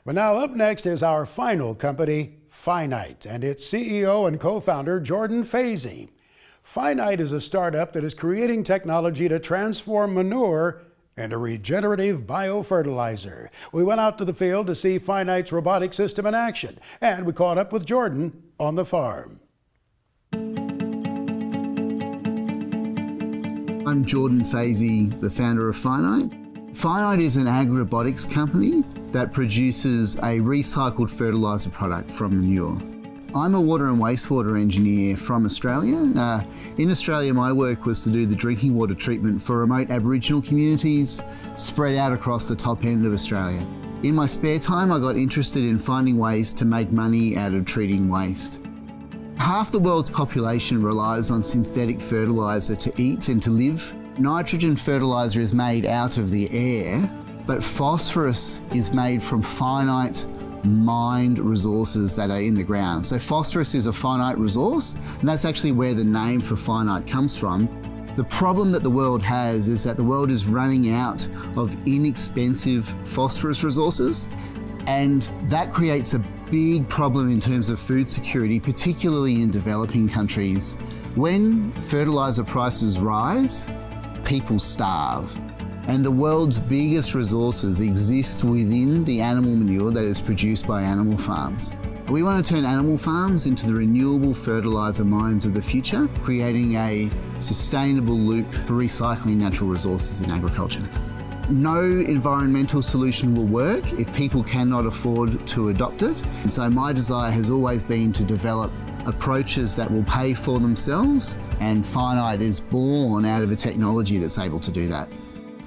But now up next is our final company, Phinite, and its CEO and co-founder, Jordan Fazey. Phinite is a startup that is creating technology to transform manure into regenerative biofertilizer. We went out to the field to see Phinite's robotic system in action, and we caught up with Jordan on the farm. I'm Jordan Fazey, the founder of Phinite. Phinite is an ag-robotics company that produces a recycled fertiliser product from manure. I'm a water and wastewater engineer from Australia. In Australia, my work was to do the drinking water treatment for remote Aboriginal communities spread out across the top end of Australia. In my spare time, I got interested in finding ways to make money out of treating waste. Half the world's population relies on synthetic fertiliser to eat and to live. Nitrogen fertiliser is made out of the air, but phosphorus is made from finite mined resources that are in the ground. So phosphorus is a finite resource, and that's actually where the name for Phinite comes from. The problem that the world has is that the world is running out of inexpensive phosphorus resources, and that creates a big problem in terms of food security, particularly in developing countries. When fertiliser prices rise, people starve. And the world's biggest resources exist within the animal manure that is produced by animal farms. We want to turn animal farms into the renewable fertiliser mines of the future, creating a sustainable loop for recycling natural resources in agriculture. No environmental solution will work if people cannot afford to adopt it. And so my desire has always been to develop approaches that will pay for themselves, and Phinite is born out of a technology that's able to do that.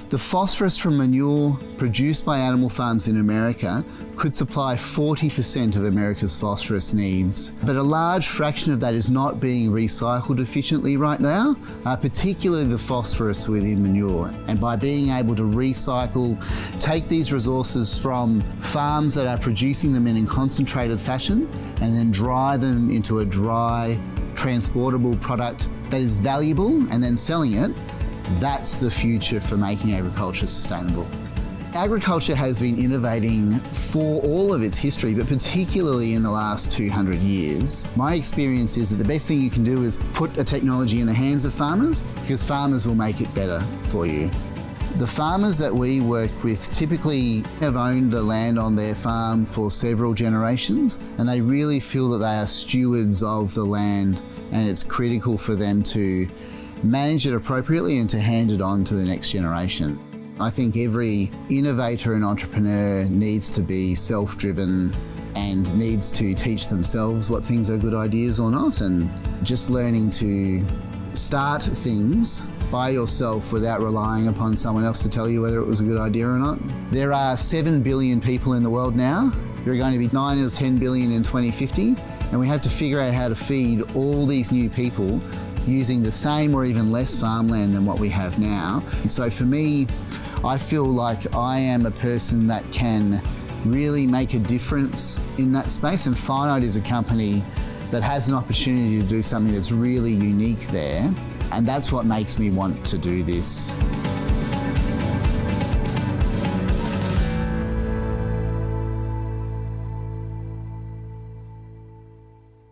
The phosphorus from manure produced by animal farms in America could supply 40% of America's phosphorus needs, but a large fraction of that is not being recycled efficiently right now, particularly the phosphorus within manure. And by being able to recycle, take these resources from farms that are producing them in a concentrated fashion, and then dry them into a dry, transportable product that is valuable, and then selling it, that's the future for making agriculture sustainable. Agriculture has been innovating for all of its history, but particularly in the last 200 years. My experience is that the best thing you can do is put a technology in the hands of farmers, because farmers will make it better for you. The farmers that we work with typically have owned the land on their farm for several generations, and they really feel that they are stewards of the land, and it's critical for them to manage it appropriately and to hand it on to the next generation. I think every innovator and entrepreneur needs to be self-driven and needs to teach themselves what things are good ideas or not, and just learning to start things by yourself without relying upon someone else to tell you whether it was a good idea or not. There are 7 billion people in the world now. There are going to be 9 or 10 billion in 2050, and we have to figure out how to feed all these new people using the same or even less farmland than what we have now. And so for me, I feel like I am a person that can really make a difference in that space, and Phinite is a company that has an opportunity to do something that's really unique there, and that's what makes me want to do this.